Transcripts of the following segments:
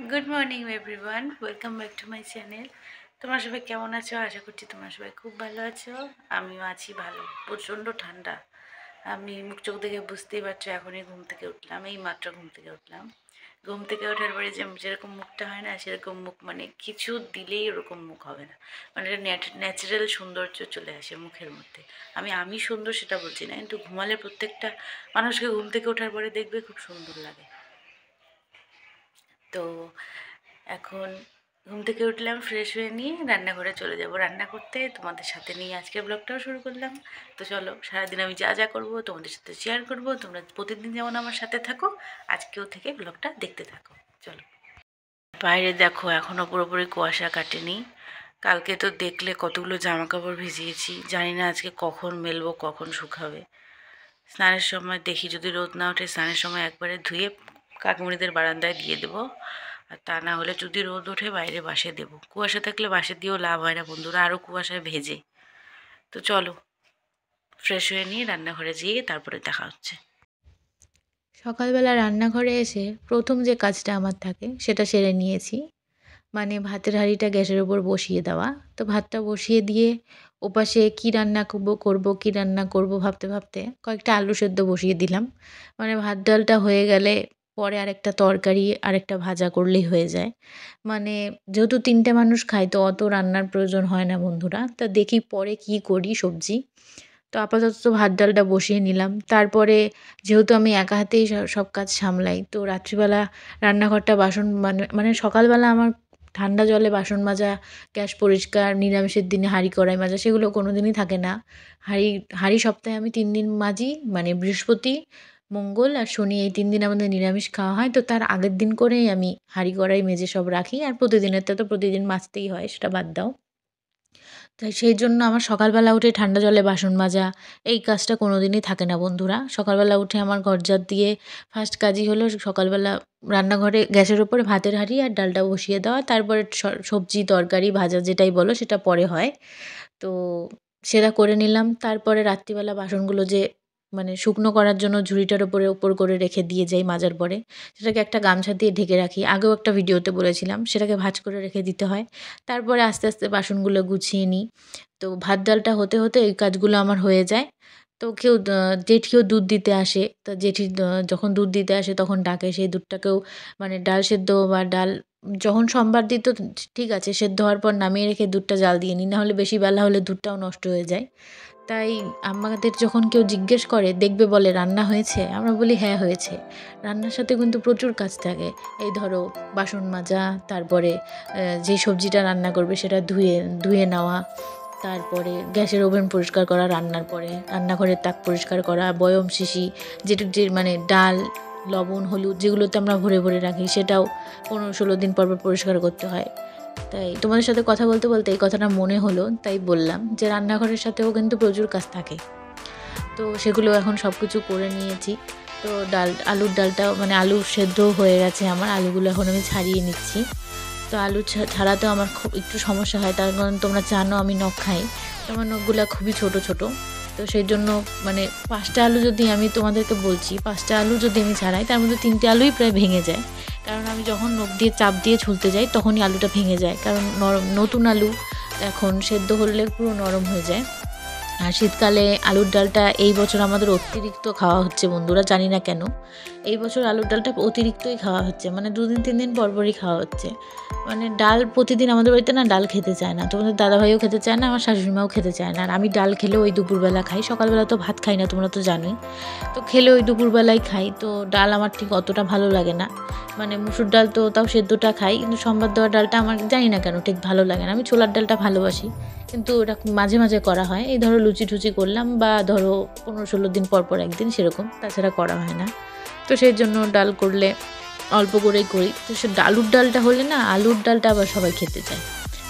Good morning everyone welcome back to my channel. তোমার সবাই কেমন আছো? আশা করছি তোমার সবাই খুব ভালো আছো। আমিও আছি ভালো। প্রচণ্ড ঠান্ডা, আমি মুখ চোখ দেখে বুঝতেই পারছো। এখনই ঘুম থেকে উঠলাম, এই মাত্র ঘুম থেকে উঠলাম। ঘুম থেকে ওঠার পরে যেরকম মুখটা হয় না, সেরকম মুখ মানে কিছু দিলেই ওরকম মুখ হবে না, মানে ন্যাচারাল সৌন্দর্য চলে আসে মুখের মধ্যে। আমি সুন্দর সেটা বলছি না, কিন্তু ঘুমালে প্রত্যেকটা মানুষকে ঘুম থেকে ওঠার পরে দেখবে খুব সুন্দর লাগে। তো এখন ঘুম থেকে উঠলাম, ফ্রেশ হয়ে নিয়ে রান্নাঘরে চলে যাব রান্না করতে। তোমাদের সাথে নিয়ে আজকে ব্লগটাও শুরু করলাম। তো চলো, সারাদিন আমি যা যা করবো তোমাদের সাথে শেয়ার করব। তোমরা প্রতিদিন যেমন আমার সাথে থাকো, আজকেও থেকে ব্লগটা দেখতে থাকো। চলো। বাইরে দেখো, এখনও পুরোপুরি কুয়াশা কাটেনি। কালকে তো দেখলে কতগুলো জামা কাপড় ভিজিয়েছি, জানি না আজকে কখন মেলবো, কখন শুকাবে। স্নানের সময় দেখি যদি রোদ না ওঠে, স্নানের সময় একবারে ধুয়ে কাকুমণিদের বারান্দায় দিয়ে দেবো। আর তা না হলে যদি রোদ ওঠে বাইরে বাসে দেবো। কুয়াশা থাকলে বাসে দিয়েও লাভ হয় না বন্ধুরা, আরও কুয়াশায় ভেজে। তো চলো, ফ্রেশ হয়ে নিয়ে রান্নাঘরে যেয়ে তারপরে দেখা হচ্ছে। সকালবেলা রান্নাঘরে এসে প্রথম যে কাজটা আমার থাকে সেটা সেরে নিয়েছি, মানে ভাতের হাঁড়িটা গ্যাসের ওপর বসিয়ে দেওয়া। তো ভাতটা বসিয়ে দিয়ে ওপাশে কী রান্না কী রান্না করব ভাবতে ভাবতে কয়েকটা আলু সেদ্ধ বসিয়ে দিলাম। মানে ভাত ডালটা হয়ে গেলে পরে আরেকটা তরকারি আরেকটা ভাজা করলেই হয়ে যায়। মানে যেহেতু ৩টে মানুষ খায় তো অত রান্নার প্রয়োজন হয় না বন্ধুরা। তা দেখি পরে কী করি সবজি। তো আপাতত তো ভাত ডালটা বসিয়ে নিলাম। তারপরে যেহেতু আমি একা হাতেই সব কাজ সামলাই, তো রাত্রিবেলা রান্নাঘরটা বাসন মানে সকালবেলা আমার ঠান্ডা জলে বাসন মাজা, গ্যাস পরিষ্কার, নিরামিষের দিনে হাঁড়ি কড়াই মাজা সেগুলো কোনো দিনই থাকে না। হাঁড়ি হাঁড়ি সপ্তাহে আমি ৩ দিন মাজি, মানে বৃহস্পতি, মঙ্গল আর শনি, এই ৩ দিন আমাদের নিরামিষ খাওয়া হয়। তো তার আগের দিন করেই আমি হাঁড়ি কড়াই মেজে সব রাখি। আর প্রতিদিনেরটা তো প্রতিদিন মাজতেই হয়, সেটা বাদ দাও। তাই সেই জন্য আমার সকালবেলা উঠে ঠান্ডা জলে বাসন মাজা এই কাজটা কোনো দিনই থাকে না বন্ধুরা। সকালবেলা উঠে আমার ঘর ঝাড় দিয়ে ফার্স্ট কাজই হলো সকালবেলা রান্নাঘরে গ্যাসের ওপরে ভাতের হাঁড়ি আর ডালটা বসিয়ে দেওয়া। তারপরে সবজি তরকারি ভাজা যেটাই বলো সেটা পরে হয়। তো সেটা করে নিলাম। তারপরে রাত্রিবেলা বাসনগুলো যে মানে শুকনো করার জন্য ঝুড়িটার ওপর করে রেখে দিয়ে যাই মাজার পরে, সেটাকে একটা গামছা দিয়ে ঢেকে রাখি। আগেও একটা ভিডিওতে বলেছিলাম, সেটাকে ভাঁজ করে রেখে দিতে হয়। তারপরে আস্তে আস্তে বাসনগুলো গুছিয়ে নিই। তো ভাত ডালটা হতে হতে এই কাজগুলো আমার হয়ে যায়। তো জেঠিও দুধ দিতে আসে। তা জেঠি যখন দুধ দিতে আসে তখন ডাকে, সেই দুধটাকেও মানে ডাল সেদ্ধ বা ডাল যখন সোমবার দিত ঠিক আছে, সেদ্ধ হওয়ার পর নামিয়ে রেখে দুধটা জাল দিয়ে নিই, নাহলে বেশি বেলা হলে দুধটাও নষ্ট হয়ে যায়। তাই আমাদের যখন কেউ জিজ্ঞেস করে, দেখবে বলে রান্না হয়েছে, আমরা বলি হ্যাঁ হয়েছে। রান্নার সাথে কিন্তু প্রচুর কাজ থাকে। এই ধরো বাসন মাজা, তারপরে যে সবজিটা রান্না করবে সেটা ধুয়ে ধুয়ে নেওয়া, তারপরে গ্যাসের ওভেন পরিষ্কার করা, রান্নার পরে রান্নাঘরের তাক পরিষ্কার করা, বয়ম শিশি যে মানে ডাল, লবণ, হলুদ যেগুলোতে আমরা ভরে ভরে রাখি সেটাও ১৫-১৬ দিন পর পর পরিষ্কার করতে হয়। তাই তোমাদের সাথে কথা বলতে বলতে এই কথাটা মনে হলো, তাই বললাম যে রান্নাঘরের সাথেও কিন্তু প্রচুর কাজ থাকে। তো সেগুলো এখন সব কিছু করে নিয়েছি। তো আলুর ডালটাও মানে আলু সেদ্ধ হয়ে গেছে আমার, আলুগুলো এখন আমি ছাড়িয়ে নিচ্ছি। তো আলু ছাড়াতেও আমার খুব একটু সমস্যা হয়, তার কারণ তোমরা জানো আমি নখ খাই। তো আমার নখগুলো খুবই ছোট ছোট। তো সেই জন্য মানে ৫টা আলু যদি আমি তোমাদেরকে বলছি, ৫টা আলু যদি আমি ছাড়াই তার মধ্যে ৩টে আলুই প্রায় ভেঙে যায়। কারণ আমি যখন নখ দিয়ে চাপ দিয়ে ছুলতে যাই তখনই আলুটা ভেঙে যায়, কারণ নতুন আলু এখন সেদ্ধ হলে পুরো নরম হয়ে যায়। আর শীতকালে আলুর ডালটা এই বছর আমাদের অতিরিক্ত খাওয়া হচ্ছে বন্ধুরা, জানি না কেন। এই বছর আলুর ডালটা অতিরিক্তই খাওয়া হচ্ছে, মানে ২ দিন ৩ দিন পরপরই খাওয়া হচ্ছে। মানে ডাল প্রতিদিন আমাদের বাড়িতে না ডাল খেতে চায় না, তোমাদের দাদাভাইও খেতে চায় না, আমার শাশুড়িমাও খেতে চায় না। আর আমি ডাল খেলেও ওই দুপুরবেলা খাই, সকালবেলা তো ভাত খাই না, তোমরা তো জানোই। তো খেলে ওই দুপুরবেলায় খাই। তো ডাল আমার ঠিক অতটা ভালো লাগে না। মানে মুসুর ডাল তো তাও সেদ্ধটা খাই, কিন্তু সম্বাদ দেওয়া ডালটা আমার জানি না কেন ঠিক ভালো লাগে না। আমি ছোলার ডালটা ভালোবাসি, কিন্তু ওটা মাঝে মাঝে করা হয়। এই ধরো লুচি টুচি করলাম, বা ধরো ১৫-১৬ দিন পর পর একদিন সেরকম, তাছাড়া করা হয় না। তো সেই জন্য ডাল করলে অল্প করেই করি। তো সে আলুর ডালটা হলে না, আলুর ডালটা আবার সবাই খেতে চায়।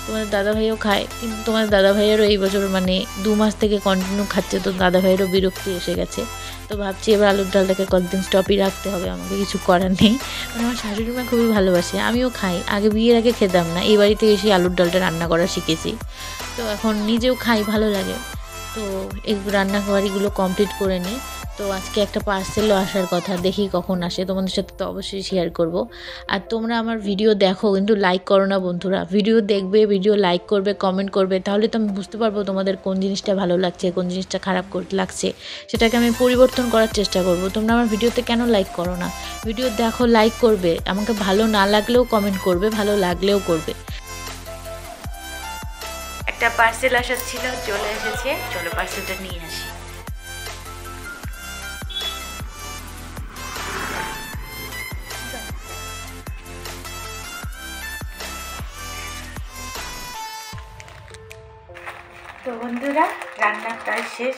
তোমাদের দাদাভাইও খায়, কিন্তু তোমাদের দাদাভাইয়েরও এই বছর মানে ২ মাস থেকে কন্টিনিউ খাচ্ছে, তো দাদাভাইয়েরও বিরক্তি এসে গেছে। তো ভাবছি এবার আলুর ডালটাকে কয়েকদিন স্টপই রাখতে হবে, আমাকে কিছু করার নেই। মানে আমার শাশুড়ি মা খুবই ভালোবাসে, আমিও খাই। আগে বিয়ের আগে খেতাম না, এই বাড়িতে এসে আলুর ডালটা রান্না করা শিখেছি। তো এখন নিজেও খাই, ভালো লাগে। তো এই রান্নাঘাড়িগুলো কমপ্লিট করে নিই। তো আজকে একটা পার্সেলও আসার কথা, দেখি কখন আসে, তোমাদের সাথে তো অবশ্যই শেয়ার করব। আর তোমরা আমার ভিডিও দেখো কিন্তু লাইক করো না বন্ধুরা। ভিডিও দেখবে, ভিডিও লাইক করবে, কমেন্ট করবে, তাহলে তো আমি বুঝতে পারবো তোমাদের কোন জিনিসটা ভালো লাগছে, কোন জিনিসটা খারাপ লাগছে, সেটাকে আমি পরিবর্তন করার চেষ্টা করব। তোমরা আমার ভিডিওতে কেন লাইক করো না? ভিডিও দেখো, লাইক করবে, আমাকে ভালো না লাগলেও কমেন্ট করবে, ভালো লাগলেও করবে। একটা পার্সেল আসার ছিল, চলে এসেছে, চলো পার্সেলটা নিয়ে আসি। তো বন্ধুরা, রান্না প্রায় শেষ,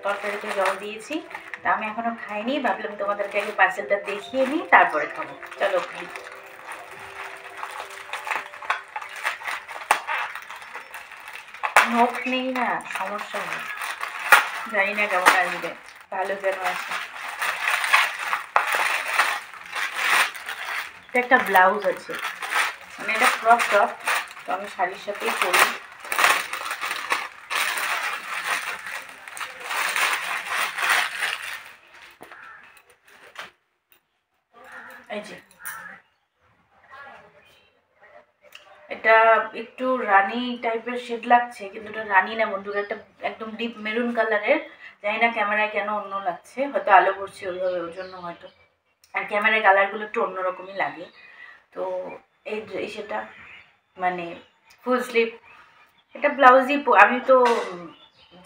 তরকারিতে জল দিয়েছি। তা আমি এখনো খাইনি, ভাবলাম তোমাদেরকে আগে পার্সেলটা দেখিয়ে নিই, তারপরে খাবো। চলো খাই। নখ নেই না, সমস্যা নেই, জানি না কেমন আসবে, ভালো যেন আসে। এটা একটা ব্লাউজ আছে, মানে এটা ক্রপ টপ, তো আমি শাড়ির সাথেই পরি। এই যে এটা একটু রানি টাইপের শেড লাগছে, কিন্তু এটা রানি না বন্ধুরা, এটা একদম ডিপ মেরুন কালারের। জানি না ক্যামেরায় কেন অন্য লাগছে, হয়তো আলো পড়ছে ওইভাবে, ওর জন্য হয়তো। আর ক্যামেরায় কালারগুলো একটু অন্যরকমই লাগে। তো এই সেটা মানে ফুল স্লিভ, এটা ব্লাউজই। আমি তো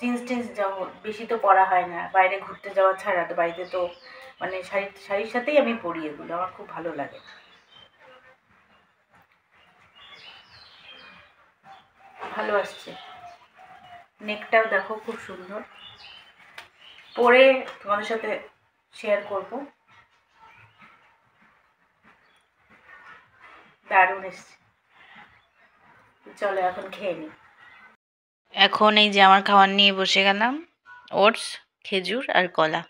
জিন্স টিন্স যাবো বেশি তো পরা হয় না, বাইরে ঘুরতে যাওয়া ছাড়া। তো বাড়িতে তো মানে শাড়ির সাথেই আমি পরি এগুলো, আমার খুব ভালো লাগে। ভালো আসছে, নেকটাও দেখো খুব সুন্দর, পরে তোমাদের সাথে শেয়ার করব। দারুণ এসছে। চলো এখন খেয়ে নিই। এখন এই যে আমার খাবার নিয়ে বসে গেলাম, ওটস, খেজুর আর কলা।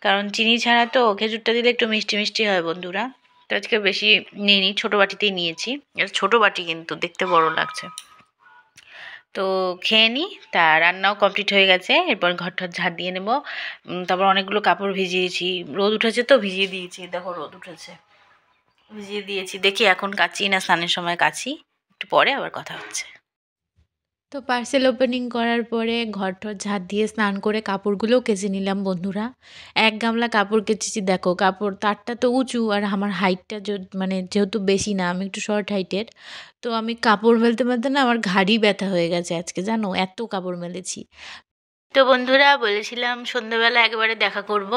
কারণ চিনি ছাড়া তো খেজুরটা দিলে একটু মিষ্টি মিষ্টি হয় বন্ধুরা। তো আজকে বেশি নিইনি, ছোটো বাটিতেই নিয়েছি। ছোটো বাটি কিন্তু দেখতে বড় লাগছে। তো খেয়ে নিই, তা রান্নাও কমপ্লিট হয়ে গেছে। এরপর ঘরটা ঝাড় দিয়ে নেব। তারপর অনেকগুলো কাপড় ভিজিয়েছি, রোদ উঠেছে তো ভিজিয়ে দিয়েছি, দেখো রোদ উঠেছে, ভিজিয়ে দিয়েছি। দেখি এখন কাচি না স্নানের সময় কাচি, একটু পরে আবার কথা হচ্ছে। তো পার্সেল ওপেনিং করার পরে ঘর-টর ঝাঁট দিয়ে স্নান করে কাপড়গুলোও কেচে নিলাম বন্ধুরা। এক গামলা কাপড় কেচেছি, দেখো কাপড় তারটা তো উঁচু, আর আমার হাইটটা মানে যেহেতু বেশি না, আমি একটু শর্ট হাইটের। তো আমি কাপড় মেলতে মেলতে না আমার ঘাড়ই ব্যথা হয়ে গেছে আজকে, জানো এত কাপড় মেলেছি। তো বন্ধুরা, বলেছিলাম সন্ধ্যাবেলা একবারে দেখা করব।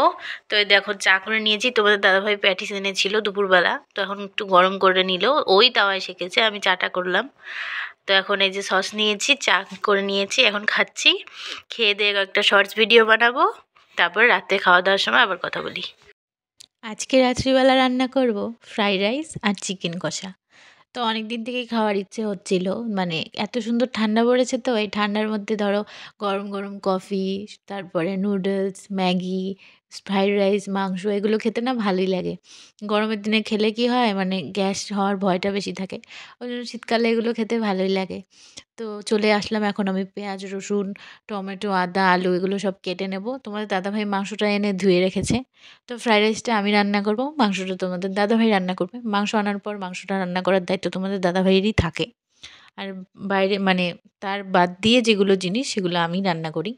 তো এই দেখো চা করে নিয়েছি, তোমাদের দাদাভাই প্যাটিস এনেছিল দুপুরবেলা, তো এখন একটু গরম করে নিল, ওই তাওয়ায় সেঁকেছে, আমি চাটা করলাম। তো এখন এই যে সস নিয়েছি, চা করে নিয়েছি, এখন খাচ্ছি। খেয়ে দিয়ে একটা শর্টস ভিডিও বানাবো, তারপর রাতে খাওয়া দাওয়ার সময় আবার কথা বলি। আজকে রাত্রিবেলা রান্না করব ফ্রাইড রাইস আর চিকেন কষা। তো অনেক দিন থেকেই খাওয়ার ইচ্ছে হচ্ছিল, মানে এত সুন্দর ঠান্ডা পড়েছে, তো এই ঠান্ডার মধ্যে ধরো গরম গরম কফি, তারপরে নুডলস, ম্যাগি, ফ্রাইড রাইস, মাংস, এগুলো খেতে না ভালোই লাগে। গরমের দিনে খেলে কি হয়, মানে গ্যাস হওয়ার ভয়টা বেশি থাকে, ওই জন্য শীতকালে এগুলো খেতে ভালোই লাগে। তো চলে আসলাম, এখন আমি পেঁয়াজ, রসুন, টমেটো, আদা, আলু এগুলো সব কেটে নেব। তোমাদের দাদাভাই মাংসটা এনে ধুয়ে রেখেছে। তো ফ্রাইড রাইসটা আমি রান্না করব, মাংসটা তোমাদের দাদাভাই রান্না করবে। মাংস আনার পর মাংসটা রান্না করার দায়িত্ব তোমাদের দাদাভাইয়েরই থাকে। আর বাইরে মানে তার বাদ দিয়ে যেগুলো জিনিস সেগুলো আমি রান্না করি।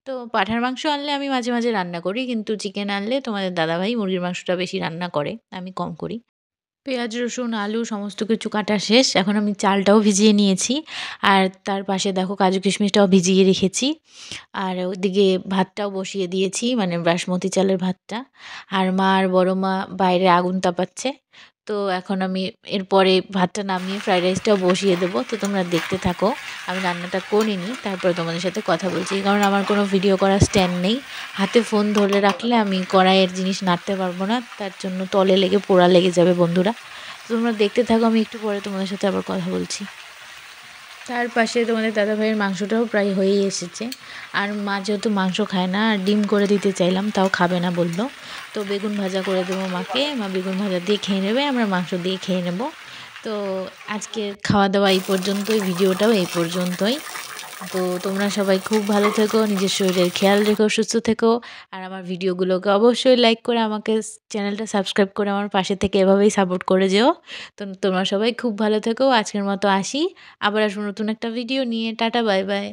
তো পাঁঠার মাংস আনলে আমি মাঝে মাঝে রান্না করি, কিন্তু চিকেন আনলে তোমাদের দাদাভাই মুরগির মাংসটা বেশি রান্না করে, আমি কম করি। পেঁয়াজ, রসুন, আলু সমস্ত কিছু কাটা শেষ। এখন আমি চালটাও ভিজিয়ে নিয়েছি, আর তার পাশে দেখো কাজু কিশমিশটাও ভিজিয়ে রেখেছি। আর ওদিকে ভাতটাও বসিয়ে দিয়েছি, মানে বাসমতি চালের ভাতটা। আর মা আর বড় মা বাইরে আগুন তাপাচ্ছে। তো এখন আমি এরপরে ভাতটা নামিয়ে ফ্রাইড রাইসটাও বসিয়ে দেবো। তো তোমরা দেখতে থাকো, আমি রান্নাটা করে নিই, তারপরে তোমাদের সাথে কথা বলছি। কারণ আমার কোনো ভিডিও করার স্ট্যান্ড নেই, হাতে ফোন ধরে রাখলে আমি কড়াইয়ের জিনিস নাড়তে পারবো না, তার জন্য তলে লেগে পোড়া লেগে যাবে বন্ধুরা। তোমরা দেখতে থাকো, আমি একটু পরে তোমাদের সাথে আবার কথা বলছি। তার পাশে তোমাদের দাদাভাইয়ের মাংসটাও প্রায় হয়েই এসেছে। আর মা যেহেতু মাংস খায় না, আর ডিম করে দিতে চাইলাম, তাও খাবে না বললো। তো বেগুন ভাজা করে দেবো মাকে, মা বেগুন ভাজা দিয়ে খেয়ে নেবে, আমরা মাংস দিয়ে খেয়ে নেব। তো আজকের খাওয়া দাওয়া এই পর্যন্তই, ভিডিওটাও এই পর্যন্তই। তো তোমরা সবাই খুব ভালো থেকো, নিজের শরীরের খেয়াল রেখো, সুস্থ থেকো। আর আমার ভিডিওগুলোকে অবশ্যই লাইক করে আমাকে চ্যানেলটা সাবস্ক্রাইব করে আমার পাশে থেকে এভাবেই সাপোর্ট করে যেও। তো তোমরা সবাই খুব ভালো থেকো। আজকের মতো আসি। আবার আসবো নতুন একটা ভিডিও নিয়ে। Tata, bye bye.